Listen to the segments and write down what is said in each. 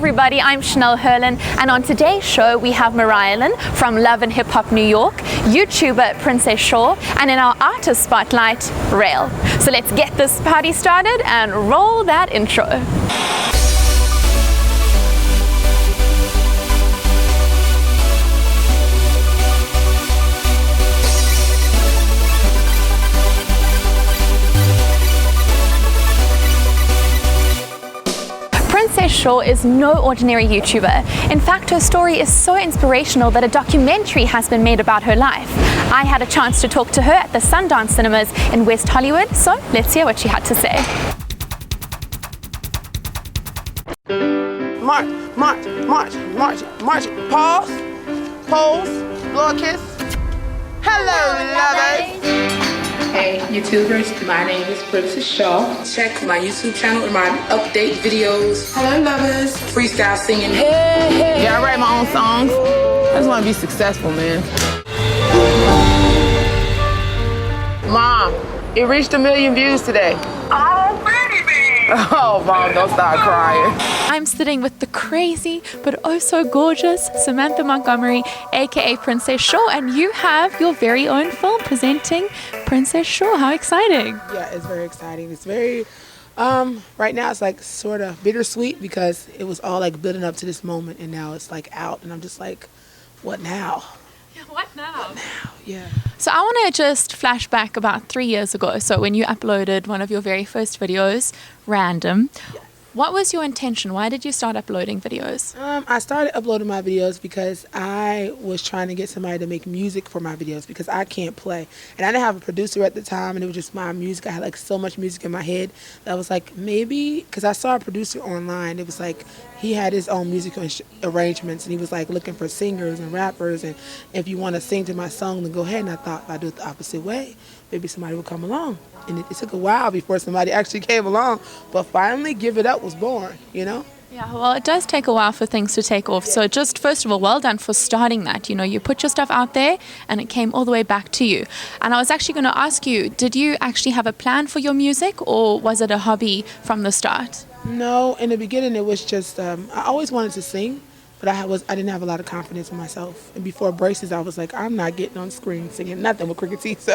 everybody, I'm Mariahlynn, and on today's show we have Mariahlynn from Love and Hip Hop New York, YouTuber Princess Shaw, and in our artist spotlight, REL. So let's get this party started and roll that intro. Princess Shaw is no ordinary YouTuber. In fact, her story is so inspirational that a documentary has been made about her life. I had a chance to talk to her at the Sundance Cinemas in West Hollywood, so let's hear what she had to say. March, march, march, march, march. Pause, pose, blow a kiss. Hello, lovers. Hey YouTubers, my name is Princess Shaw. Check my YouTube channel and my update videos. Hello lovers. Freestyle singing. Hey, hey. Yeah, I write my own songs. I just want to be successful, man. Mom, it reached 1 million views today. Oh, baby! Oh, Mom, don't start crying. I'm sitting with the crazy but oh so gorgeous Samantha Montgomery, aka Princess Shaw, and you have your very own film presenting Princess Shaw. How exciting! Yeah, it's very exciting. It's very, right now it's like sort of bittersweet because it was all like building up to this moment and now it's like out and I'm just like, what now? Yeah, what now? What now? Yeah. So I want to just flash back about 3 years ago. So when you uploaded one of your very first videos, Random. Yes. What was your intention? Why did you start uploading videos? I started uploading my videos because I was trying to get somebody to make music for my videos because I can't play. And I didn't have a producer at the time and it was just my music. I had like so much music in my head that I was like, maybe, because I saw a producer online. It was like he had his own music arrangements and he was like looking for singers and rappers. And if you want to sing to my song, then go ahead. And I thought if I do it the opposite way, maybe somebody will come along. And it took a while before somebody actually came along, but finally Give It Up was born, you know? Yeah, well, it does take a while for things to take off. So just first of all, well done for starting that. You know, you put your stuff out there and it came all the way back to you. And I was actually going to ask you, did you actually have a plan for your music or was it a hobby from the start? No, in the beginning it was just, I always wanted to sing, but I didn't have a lot of confidence in myself. And before Braces, I was like, I'm not getting on screen singing nothing with crooked teeth.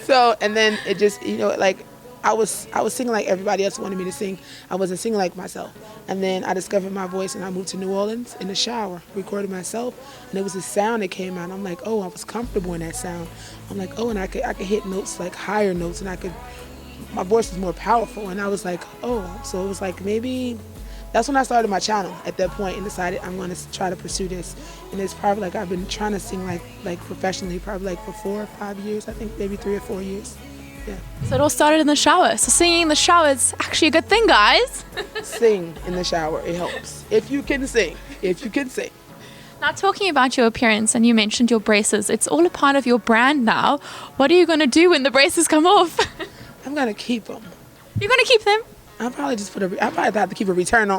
So, and then it just, you know, like I was singing like everybody else wanted me to sing. I wasn't singing like myself. And then I discovered my voice and I moved to New Orleans in the shower, recorded myself. And it was a sound that came out. I'm like, oh, I was comfortable in that sound. I'm like, oh, and I could hit notes, like higher notes, and my voice was more powerful. And I was like, oh, so it was like maybe, that's when I started my channel at that point and decided I'm going to try to pursue this. And it's probably like I've been trying to sing like professionally probably like for 4 or 5 years, I think maybe 3 or 4 years. Yeah. So it all started in the shower. So singing in the shower is actually a good thing, guys. Sing in the shower, it helps. If you can sing, if you can sing. Now, talking about your appearance, and you mentioned your braces, it's all a part of your brand now. What are you going to do when the braces come off? I'm going to keep them. You're going to keep them? I'll probably have to keep a retainer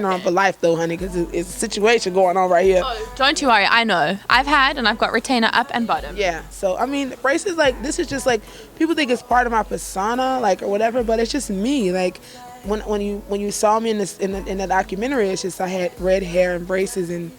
on for life though, honey, because it's a situation going on right here. Oh, don't you worry, I know. I've had and I've got retainer up and bottom. Yeah, so I mean, braces, like, this is just like, people think it's part of my persona, like, or whatever, but it's just me. Like, when you saw me in the documentary, it's just I had red hair and braces and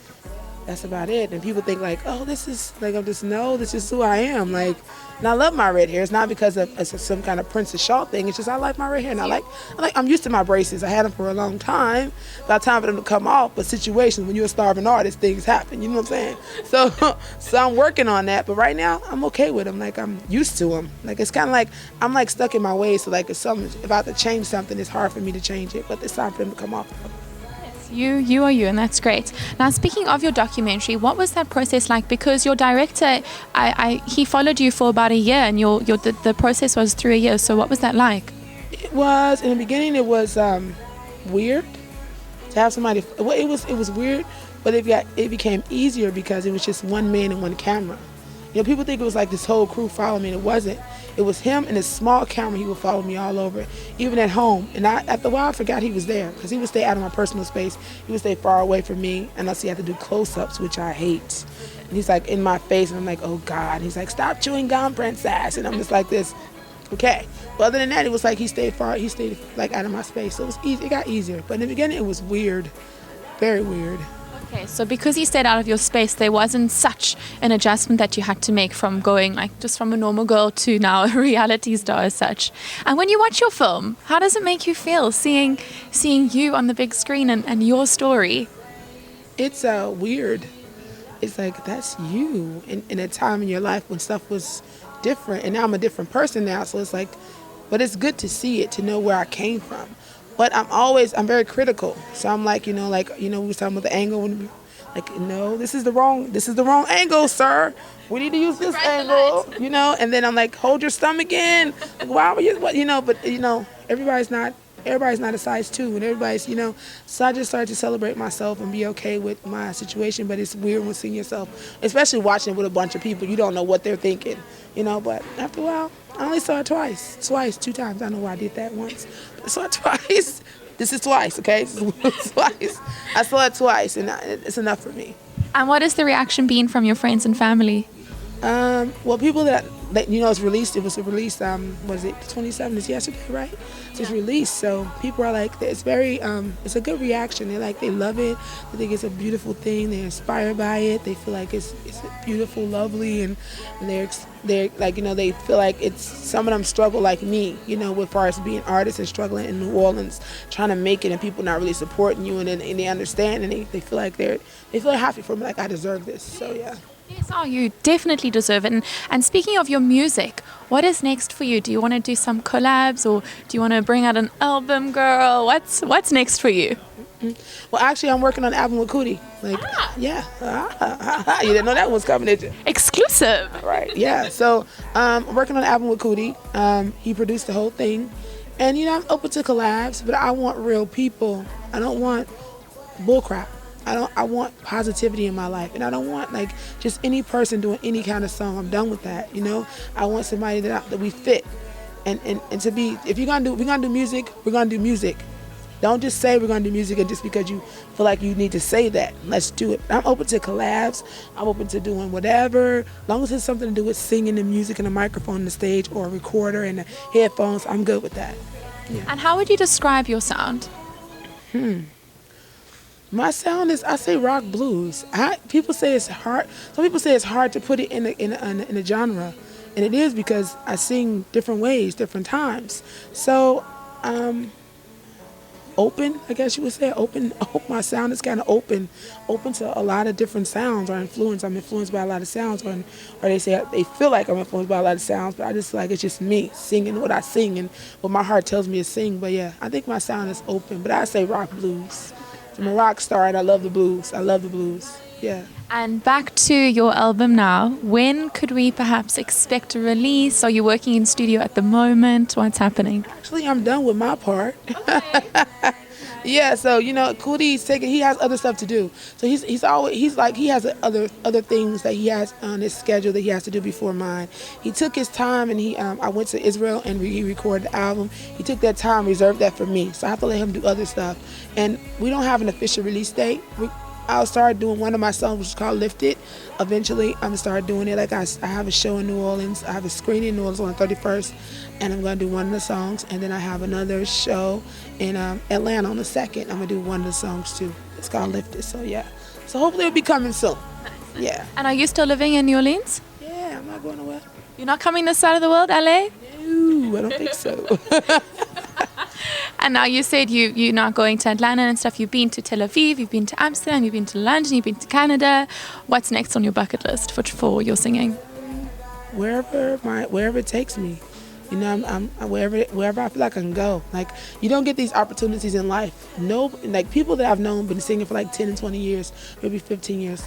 that's about it. And people think like, oh, this is like, this is who I am. Like, and I love my red hair. It's not because of it's some kind of Princess Shaw thing. It's just I like my red hair, and I'm used to my braces. I had them for a long time. About time for them to come off. But situations when you're a starving artist, things happen. You know what I'm saying? So I'm working on that. But right now I'm okay with them. Like, I'm used to them. Like, it's kind of like I'm like stuck in my ways. So like if I have to change something, it's hard for me to change it. But it's time for them to come off. You are you, and that's great. Now, speaking of your documentary, what was that process like? Because your director, he followed you for about a year, and the process was through a year. So what was that like? It was, in the beginning, it was weird to have somebody. Well, it was weird, but it became easier because it was just one man and one camera. You know, people think it was like this whole crew following me, and it wasn't. It was him and his small camera. He would follow me all over, even at home. And after a while, I forgot he was there because he would stay out of my personal space. He would stay far away from me, and I'd see I have to do close-ups, which I hate. And he's like in my face, and I'm like, oh God. He's like, stop chewing gum, princess. And I'm just like this. Okay. But other than that, it was like he stayed like out of my space. So it was easy. It got easier. But in the beginning, it was weird. Very weird. Okay, so because he stayed out of your space, there wasn't such an adjustment that you had to make from going like just from a normal girl to now a reality star as such. And when you watch your film, how does it make you feel seeing you on the big screen and your story? It's weird. It's like, that's you in a time in your life when stuff was different. And now I'm a different person now. So it's like, but it's good to see it, to know where I came from. But I'm very critical. So I'm like, we was talking about the angle. Like, no, this is the wrong angle, sir. We need to use this angle, And then I'm like, hold your stomach in. Like, why were you, but everybody's not a size 2, and everybody's, So I just started to celebrate myself and be okay with my situation. But it's weird when seeing yourself, especially watching it with a bunch of people. You don't know what they're thinking, But after a while, I only saw it twice, 2 times. I know why I did that once, but I saw it twice. This is twice, okay? This is twice. I saw it twice, and it's enough for me. And what has the reaction been from your friends and family? Well, people that it's released. It was released. Was it 27th? It's yesterday, right? So it's released. So people are like, it's very. It's a good reaction. They love it. They think it's a beautiful thing. They're inspired by it. They feel like it's beautiful, lovely, and they're like, they feel like it's, some of them struggle like me, with far as being artists and struggling in New Orleans, trying to make it, and people not really supporting you, and they understand, and they feel like they feel happy for me, like I deserve this. So yeah. Yes, you definitely deserve it. And speaking of your music, what is next for you? Do you want to do some collabs, or do you want to bring out an album, girl? What's next for you? Well, actually, I'm working on an album with Cootie. Yeah. You didn't know that was coming, did you? Exclusive. Right, yeah. So I'm working on an album with Cootie. He produced the whole thing. And, I'm open to collabs, but I want real people. I don't want bullcrap. I want positivity in my life, and I don't want like just any person doing any kind of song. I'm done with that, I want somebody that we fit, and to be, if we're gonna do music, we're gonna do music. Don't just say we're gonna do music and just because you feel like you need to say that. Let's do it. I'm open to collabs. I'm open to doing whatever, as long as it's something to do with singing and music and a microphone on the stage or a recorder and the headphones. I'm good with that. Yeah. And how would you describe your sound? My sound is, I say rock blues. People say it's hard. Some people say it's hard to put it in a genre, and it is because I sing different ways, different times. So, open, I guess you would say, open. My sound is kind of open to a lot of different sounds or influence. I'm influenced by a lot of sounds, or they say they feel like I'm influenced by a lot of sounds, but I just feel like it's just me singing what I sing and what my heart tells me to sing. But yeah, I think my sound is open, but I say rock blues. I'm a rock star and I love the blues. Yeah. And back to your album now. When could we perhaps expect a release? Are you working in studio at the moment? What's happening? Actually, I'm done with my part. Okay. Yeah, so Cootie's he has other stuff to do. So he has other things that he has on his schedule that he has to do before mine. He took his time, and I went to Israel and he recorded the album. He took that time, reserved that for me. So I have to let him do other stuff. And we don't have an official release date. I'll start doing one of my songs, which is called Lift It. Eventually, I'm going to start doing it. Like I have a show in New Orleans. I have a screening in New Orleans on the 31st, and I'm going to do one of the songs. And then I have another show in Atlanta on the 2nd. I'm going to do one of the songs, too. It's called Lift It. So, yeah. So, hopefully, it'll be coming soon. Yeah. And are you still living in New Orleans? Yeah, I'm not going nowhere. You're not coming this side of the world, LA? No, I don't think so. And now you said you're not going to Atlanta and stuff. You've been to Tel Aviv, you've been to Amsterdam, you've been to London, you've been to Canada. What's next on your bucket list for your singing? Wherever it takes me. I'm wherever I feel like I can go. Like, you don't get these opportunities in life. No, like people that I've known been singing for like 10 and 20 years, maybe 15 years.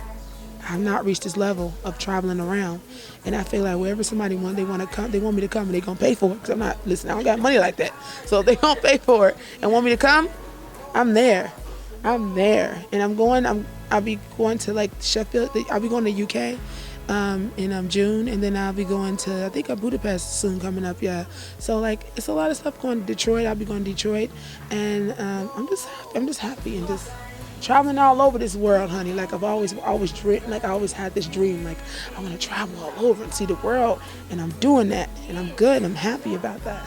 I've not reached this level of traveling around, and I feel like wherever somebody want me to come, and they're gonna pay for it. Cause I don't got money like that. So if they don't pay for it and want me to come, I'm there, and I'll be going to like Sheffield. I'll be going to UK in June, and then I'll be going to, I think, Budapest soon coming up. Yeah, so like it's a lot of stuff going to Detroit. I'll be going to Detroit, and I'm just happy and just traveling all over this world, honey. Like I've always dreamed, like I always had this dream, like I want to travel all over and see the world, and I'm doing that, and I'm good, and I'm happy about that.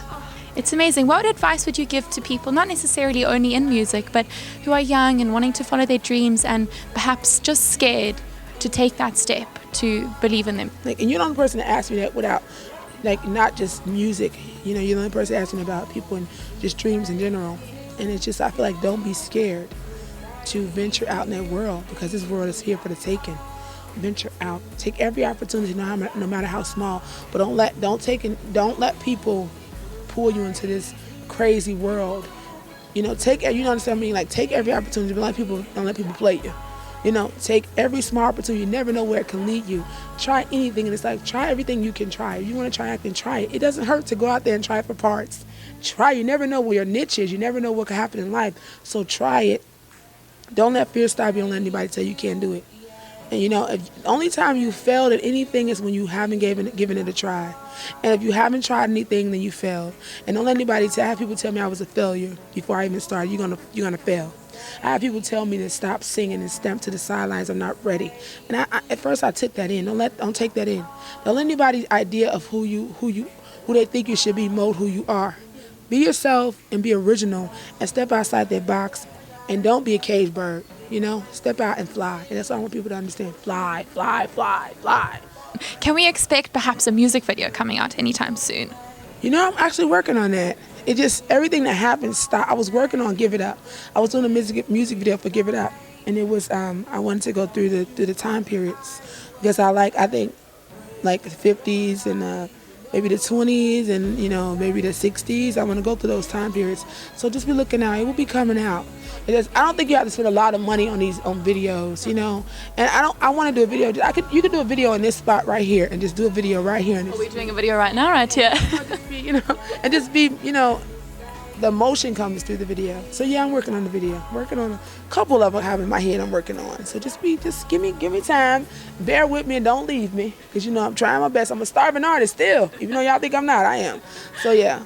It's amazing. What advice would you give to people, not necessarily only in music, but who are young and wanting to follow their dreams and perhaps just scared to take that step to believe in them? Like, and you're the only person to ask me that without, like, not just music. You know, you're the only person asking about people and just dreams in general. And it's just, I feel like, don't be scared to venture out in that world, because this world is here for the taking. Venture out. Take every opportunity, no matter how small. But don't let people pull you into this crazy world. You know, you understand me? Like, take every opportunity, but don't let people play you. You know, take every small opportunity. You never know where it can lead you. Try anything, and it's like, try everything you can try. If you want to try acting, try it. It doesn't hurt to go out there and try it for parts. Try. You never know where your niche is. You never know what can happen in life. So try it. Don't let fear stop you. Don't let anybody tell you can't do it. And you know, the only time you failed at anything is when you haven't given it a try. And if you haven't tried anything, then you failed. And don't let anybody have people tell me I was a failure before I even started. You're gonna fail. I have people tell me to stop singing and step to the sidelines. I'm not ready. And I at first I took that in. Don't take that in. Don't let anybody's idea of who they think you should be mold who you are. Be yourself and be original and step outside that box, and don't be a cage bird. You know, step out and fly. And that's all I want people to understand. Fly, fly, fly, fly. Can we expect perhaps a music video coming out anytime soon? You know, I'm actually working on that. It just, everything that happened stopped. I was working on Give It Up. I was doing a music video for Give It Up. And it was, I wanted to go through the time periods. Because I think the 50s and maybe the 20s and, you know, maybe the 60s. I want to go through those time periods. So just be looking out. It will be coming out. I don't think you have to spend a lot of money on videos, you know. And I want to do a video. You could do a video in this spot right here, and just do a video right here. We're doing a video right now, right here. Just be, you know, the emotion comes through the video. So yeah, I'm working on the video. Working on a couple of them I have in my head. I'm working on. So just give me time. Bear with me and don't leave me, because you know I'm trying my best. I'm a starving artist still, even though y'all think I'm not. I am. So yeah,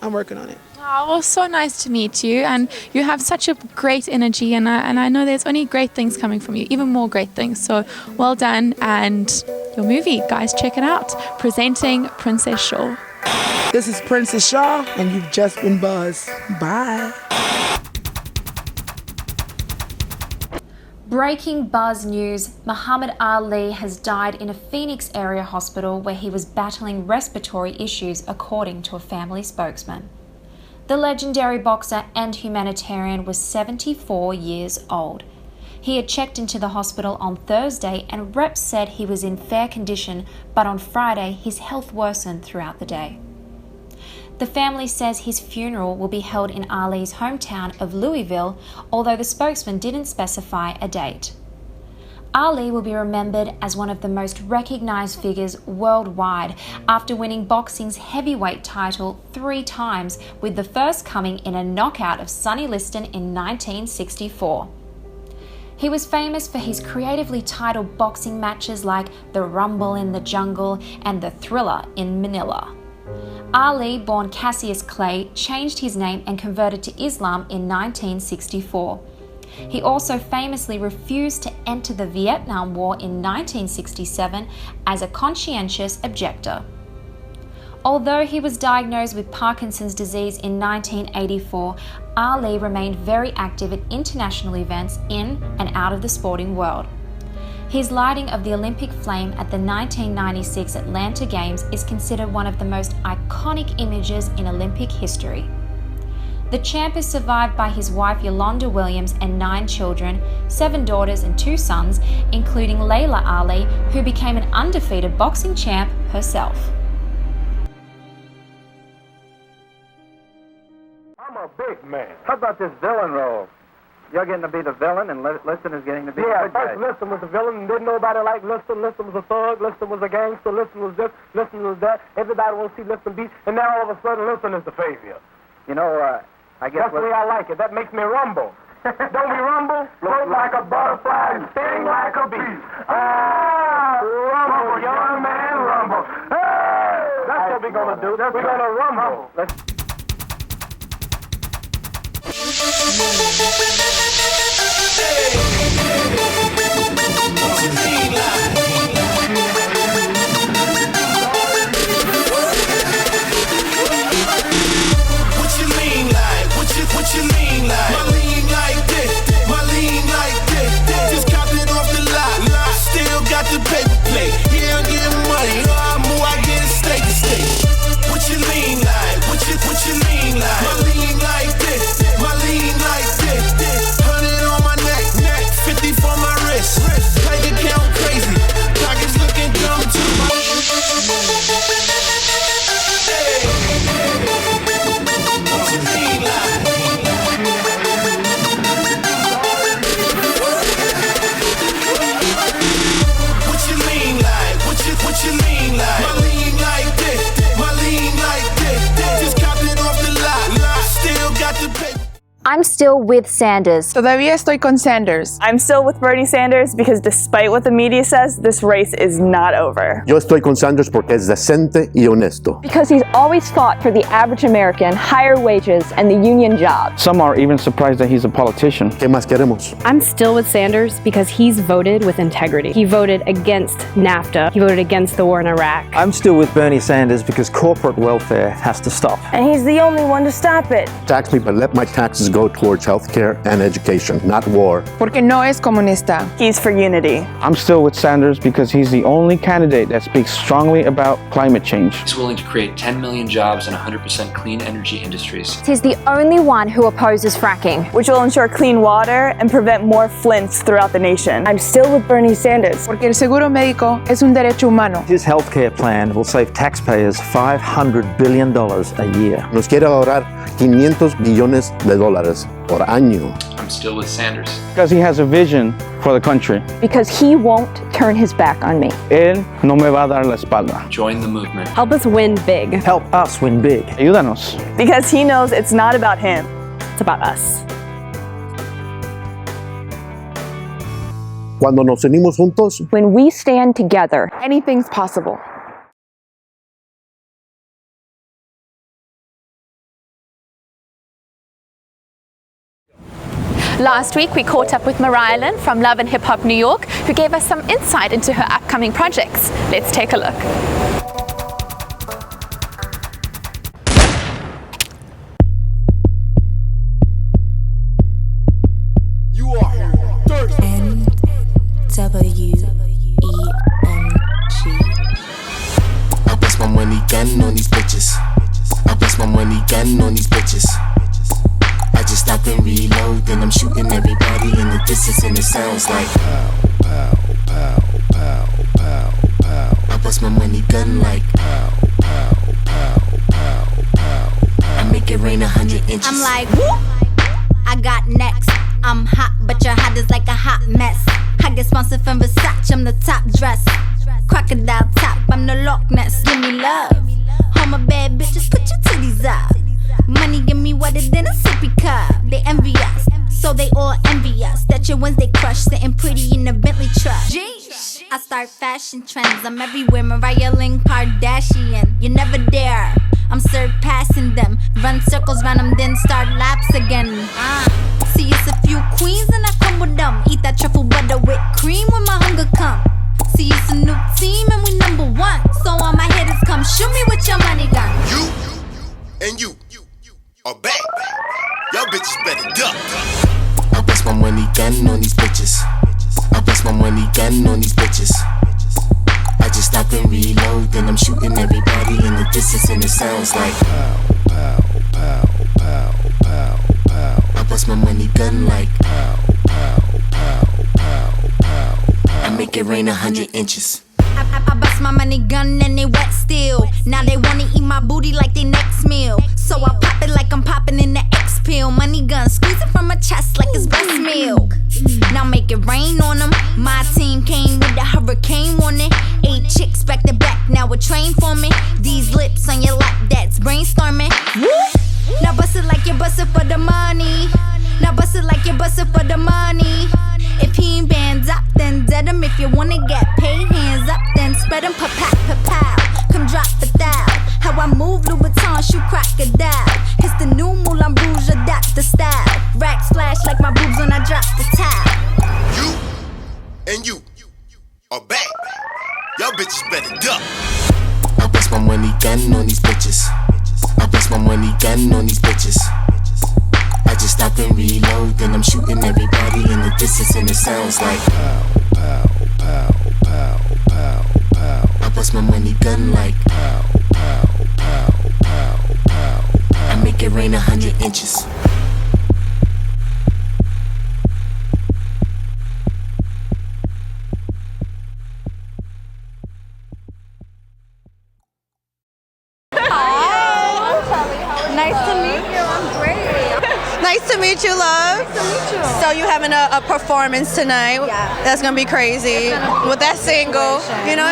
I'm working on it. Oh, well, so nice to meet you, and you have such a great energy, and I know there's only great things coming from you, even more great things. So well done, and your movie, guys, check it out. Presenting Princess Shaw. This is Princess Shaw, and you've just been buzzed. Bye. Breaking buzz news, Muhammad Ali has died in a Phoenix area hospital where he was battling respiratory issues, according to a family spokesman. The legendary boxer and humanitarian was 74 years old. He had checked into the hospital on Thursday, and reps said he was in fair condition, but on Friday his health worsened throughout the day. The family says his funeral will be held in Ali's hometown of Louisville, although the spokesman didn't specify a date. Ali will be remembered as one of the most recognized figures worldwide after winning boxing's heavyweight title 3 times, with the first coming in a knockout of Sonny Liston in 1964. He was famous for his creatively titled boxing matches like the Rumble in the Jungle and the Thriller in Manila. Ali, born Cassius Clay, changed his name and converted to Islam in 1964. He also famously refused to enter the Vietnam War in 1967 as a conscientious objector. Although he was diagnosed with Parkinson's disease in 1984, Ali remained very active at international events in and out of the sporting world. His lighting of the Olympic flame at the 1996 Atlanta Games is considered one of the most iconic images in Olympic history. The champ is survived by his wife Yolanda Williams and 9 children, 7 daughters and 2 sons, including Layla Ali, who became an undefeated boxing champ herself. I'm a big man. How about this villain role? You're getting to be the villain, and Liston is getting to be the good guy. First Liston was the villain, and didn't nobody like Liston. Liston was a thug, Liston was a gangster, Liston was this, Liston was that. Everybody wants to see Liston beat, and now all of a sudden Liston is the savior. You know, I guess that's the way I like it. That makes me rumble. Don't we rumble? Float like a butterfly and sting like a bee. Ah, rumble, young man, rumble. Hey! That's what we're going to do. We're going to rumble. Hey! still with Sanders. Todavía estoy con Sanders. I'm still with Bernie Sanders because despite what the media says, this race is not over. Yo estoy con Sanders porque es decente y honesto. Because he's always fought for the average American, higher wages, and the union job. Some are even surprised that he's a politician. ¿Qué más queremos? I'm still with Sanders because he's voted with integrity. He voted against NAFTA. He voted against the war in Iraq. I'm still with Bernie Sanders because corporate welfare has to stop. And he's the only one to stop it. Tax me, but let my taxes go towards healthcare and education, not war. Porque no es comunista. He's for unity. I'm still with Sanders because he's the only candidate that speaks strongly about climate change. He's willing to create 10 million jobs and 100% clean energy industries. He's the only one who opposes fracking, which will ensure clean water and prevent more flints throughout the nation. I'm still with Bernie Sanders. Porque el seguro médico es un derecho humano. His healthcare plan will save taxpayers $500 billion a year. Nos quiere ahorrar $500 billones por año. I'm still with Sanders. Because he has a vision for the country. Because he won't turn his back on me. Él no me va a dar la espalda. Join the movement. Help us win big. Help us win big. Ayúdanos. Because he knows it's not about him. It's about us. Cuando nos unimos juntos, when we stand together, anything's possible. Last week, we caught up with Mariahlynn from Love and Hip Hop New York, who gave us some insight into her upcoming projects. Let's take a look. You are NWENG. I bust my money gun on these bitches. I bust my money gun on these bitches. I just stop and reload, then I'm shooting everybody in the distance, and it sounds like pow, pow, pow, pow, pow, pow. I bust my money gun like pow, pow, pow, pow, pow. I make it rain 100 inches. I'm like, whoop, I got next. I'm hot, but your hot is like a hot mess. I get sponsored from Versace, I'm the top dress. Crocodile top, I'm the Loch Ness. Give me love. Home a bad bitches, put your titties out. Money give me wetter than a sippy cup. They envy us, so they all envy us. That your Wednesday crush, sitting pretty in a Bentley truck. I start fashion trends, I'm everywhere. Mariahlynn, Kardashian, you're never there. I'm surpassing them, run circles round them, then start laps again. See, it's a few queens and I come with them. Eat that truffle butter with cream when my hunger come. See, it's a new team and we number one. So all my hitters come shoot me with your money gun. You and you are back. Y'all bitches better duck. I bust my money gun on these bitches. I bust my money gun on these bitches. I just stop and reload, then I'm shooting everybody in the distance, and it sounds like pow, pow, pow, pow, pow, pow. I bust my money gun like pow, pow, pow, pow, pow. I make it rain 100 inches. I bust my money gun and they wet still. Now they wanna eat my booty like they next meal. So I pop it like I'm popping in the X pill. Money gun, squeeze it from my chest like it's breast milk. Now make it rain on them. My team came with the hurricane warning. 8 chicks back to back, now a train for me. These lips on your lap, that's brainstorming. Now bust it like you bust it for the money. Now bust it like you bust it for the money. If he ain't bands up, then dead him. If you wanna get paid, hands up, then spread him. Pa-pow, pa-pow, come drop the thou. How I move, Louis Vuitton, shoot crocodile. It's the new Moulin Rouge, adapt the style. Rack splash like my boobs when I drop the towel. You and you are back. Y'all bitches better duck. I bust my money gun on these bitches. I bust my money gun on these bitches. I just stop and reload, then I'm shooting everybody in the distance, and it sounds like pow, pow, pow, pow, pow, pow. I bust my money gun like pow, pow, pow, pow, pow. I make it rain 100 inches. Nice to meet you, love. Nice to meet you. So you having a performance tonight? Yeah. That's gonna be crazy. With that single, you know?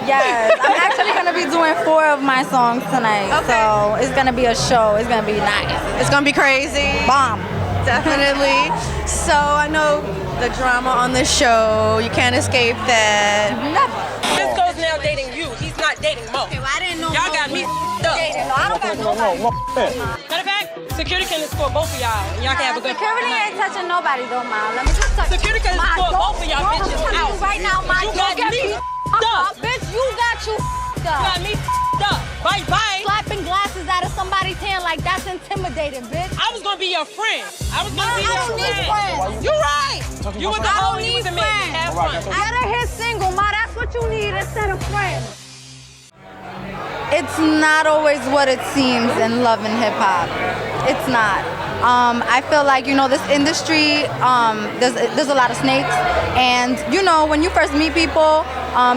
Yes. I'm actually gonna be doing 4 of my songs tonight. Okay. So it's gonna be a show. It's gonna be nice. It's gonna be crazy. Bomb. Definitely. So I know the drama on the show. You can't escape that. Never. Cisco's now dating you. He's not dating Mo. Okay, well, I didn't know y'all Mo got me was up. dating. No, I don't got nobody. Matter of fact, security can escort both of y'all, and y'all can have a good Security ain't touching nobody though, Ma. Let me just touch. Security can escort both of y'all bitches I'm telling out. you right now, Ma. You Don't got get me me up. bitch. You got you up. You got me up. Bye bye. Slapping glasses out of somebody's hand like that's intimidating, bitch. I was gonna be your friend. I was gonna be I your don't need friend. friends. You're right. You were the I hoe don't you need was a man. Have fun. Get her here single, Ma. That's what you need instead of friends. It's not always what it seems in love and hip hop. It's not. I feel like, you know, this industry, there's a lot of snakes, and you know, when you first meet people,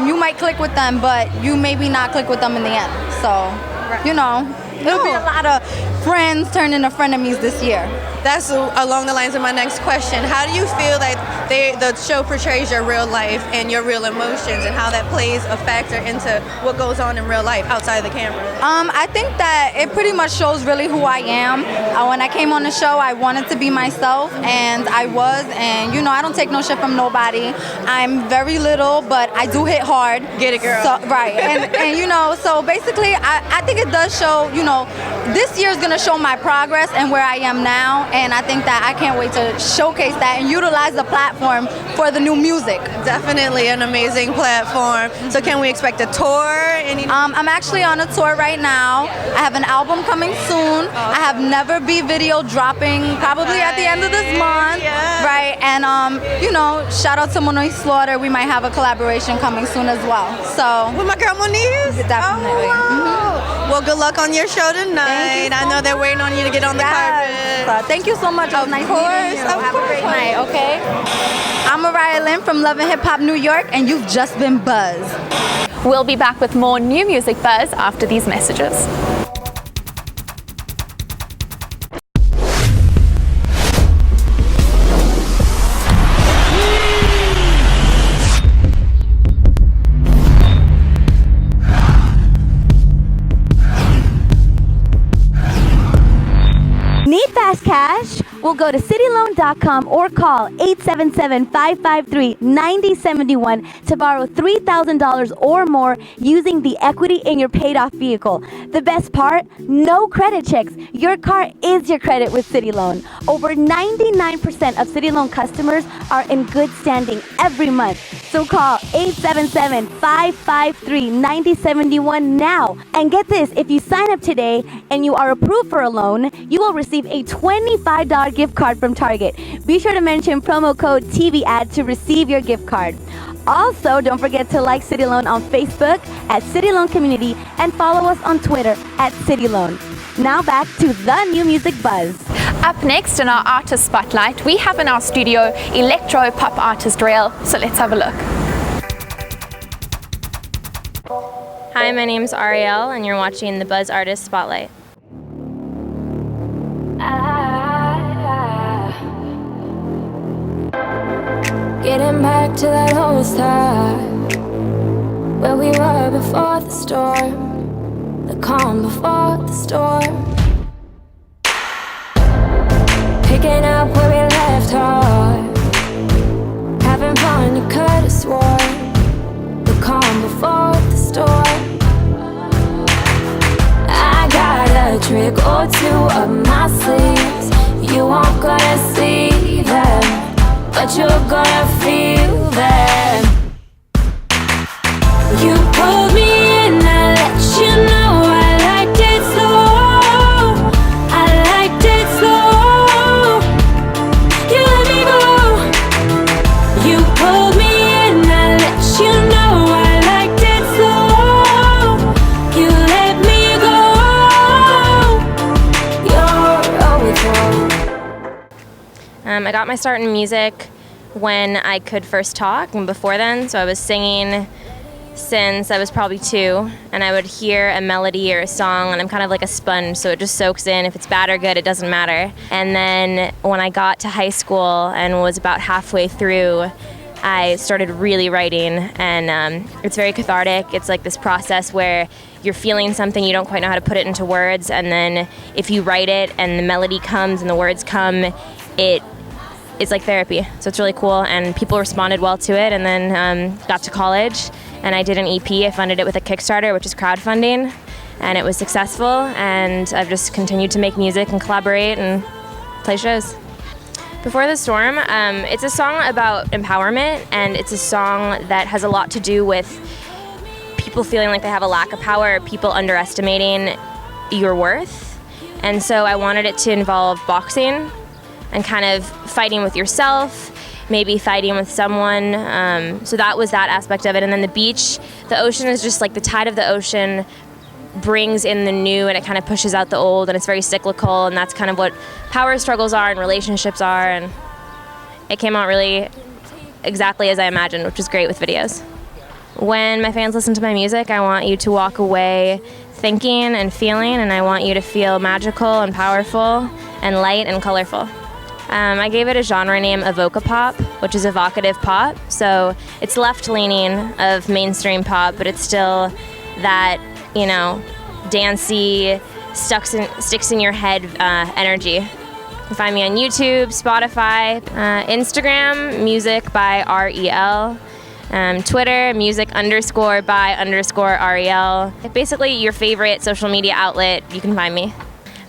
you might click with them, but you maybe not click with them in the end. So, you know, there'll be a lot of friends turning into frenemies this year. That's along the lines of my next question. How do you feel that the show portrays your real life and your real emotions, and how that plays a factor into what goes on in real life outside of the camera? I think that it pretty much shows really who I am. When I came on the show, I wanted to be myself, and I was, and you know, I don't take no shit from nobody. I'm very little, but I do hit hard. Get it, girl. So, right, and you know, so basically, I think it does show, you know, this year's gonna show my progress and where I am now, and I think that I can't wait to showcase that and utilize the platform for the new music. Definitely an amazing platform. So can we expect a tour? I'm actually on a tour right now. I have an album coming soon. I have Never Be video dropping probably at the end of this month. Yeah. Right, and you know, shout out to Monique Slaughter. We might have a collaboration coming soon as well. So with my girl Monique? Definitely. Oh, wow. Well, good luck on your show tonight. I know they're waiting on you to get on the carpet. Thank you so much. It was nice meeting you. Have a great night, okay? I'm Mariahlynn from Love and Hip Hop New York, and you've just been buzzed. We'll be back with more new music buzz after these messages. Need fast cash? Well, go to cityloan.com or call 877-553-9071 to borrow $3,000 or more using the equity in your paid-off vehicle. The best part? No credit checks. Your car is your credit with City Loan. Over 99% of City Loan customers are in good standing every month. So call 877-553-9071 now. And get this, if you sign up today and you are approved for a loan, you will receive a $25 gift card from Target. Be sure to mention promo code TVAD to receive your gift card. Also, don't forget to like City Loan on Facebook at City Loan Community and follow us on Twitter at City Loan. Now back to the new music buzz. Up next in our artist spotlight, we have in our studio electro pop artist REL. So let's have a look. Hi, my name's Arielle, and you're watching the Buzz Artist Spotlight. Getting back to that old start, where we were before the storm, the calm before the storm. Picking up where we left off, having fun, you could have sworn, the calm before the storm. I got a trick or two up my sleeves, you aren't gonna see them, but you're gonna feel them. You pulled me in, I let you know I liked it slow. I liked it slow. You let me go. You pulled me in, I let you know I liked it slow. You let me go. You're overthrown. I got my start in music when I could first talk, and before then, so I was singing since I was probably 2, and I would hear a melody or a song, and I'm kind of like a sponge, so it just soaks in. If it's bad or good, it doesn't matter. And then when I got to high school and was about halfway through, I started really writing, and it's very cathartic. It's like this process where you're feeling something, you don't quite know how to put it into words, and then if you write it and the melody comes and the words come, it's like therapy. So it's really cool, and people responded well to it. And then got to college, and I did an EP. I funded it with a Kickstarter, which is crowdfunding, and it was successful. And I've just continued to make music and collaborate and play shows. Before the Storm, it's a song about empowerment, and it's a song that has a lot to do with people feeling like they have a lack of power, people underestimating your worth. And so I wanted it to involve boxing and kind of fighting with yourself, maybe fighting with someone. So that was that aspect of it. And then the beach, the ocean is just like the tide of the ocean brings in the new, and it kind of pushes out the old, and it's very cyclical, and that's kind of what power struggles are and relationships are. And it came out really exactly as I imagined, which was great with videos. When my fans listen to my music, I want you to walk away thinking and feeling, and I want you to feel magical and powerful and light and colorful. I gave it a genre name, Evoca Pop, which is evocative pop. So it's left-leaning of mainstream pop, but it's still that, you know, dancey, sticks in your head energy. You can find me on YouTube, Spotify, Instagram, music by REL, Twitter, music_by_Arielle. Basically, your favorite social media outlet, you can find me.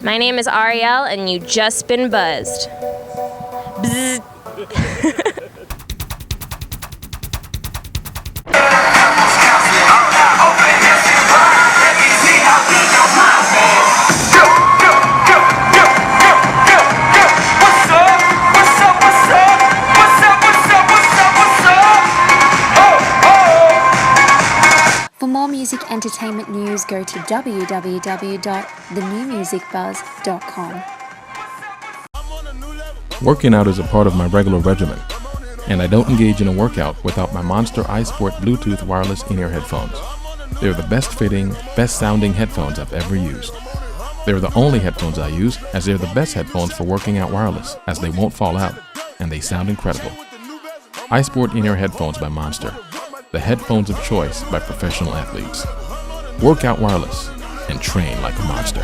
My name is Arielle, and you just been buzzed. Bzz. For more music entertainment news, go to www.thenewmusicbuzz.com. Working out is a part of my regular regimen, and I don't engage in a workout without my Monster iSport Bluetooth wireless in-ear headphones. They're the best fitting, best sounding headphones I've ever used. They're the only headphones I use, as they're the best headphones for working out wireless, as they won't fall out, and they sound incredible. iSport in-ear headphones by Monster, the headphones of choice by professional athletes. Work out wireless and train like a monster.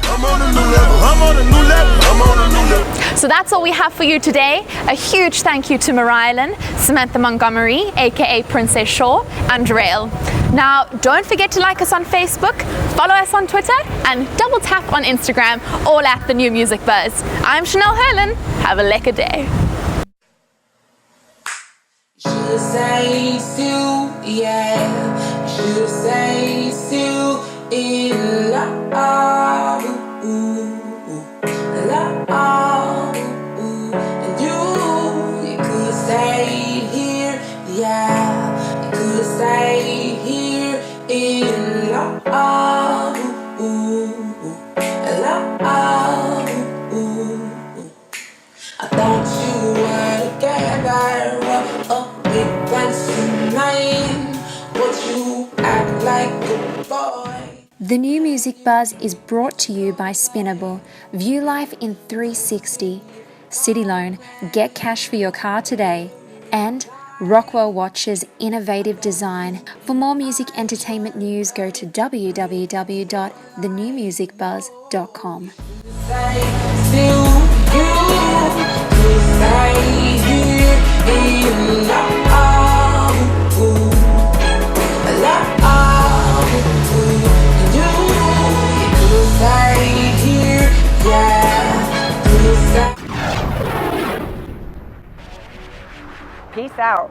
So that's all we have for you today. A huge thank you to Mariahlynn, Samantha Montgomery, aka Princess Shaw, and REL. Now, don't forget to like us on Facebook, follow us on Twitter, and double tap on Instagram, all at The New Music Buzz. I'm Chanel Herlin. Have a lekker day. Should say Sue, yeah. Should say Sue in love, love. And you could stay here, yeah. You could stay here in love, love. I thought you were together. But you act like a boy. The New Music Buzz is brought to you by Spinnable. View life in 360. City Loan. Get cash for your car today. And Rockwell Watches Innovative Design. For more music entertainment news, go to www.thenewmusicbuzz.com. Peace out.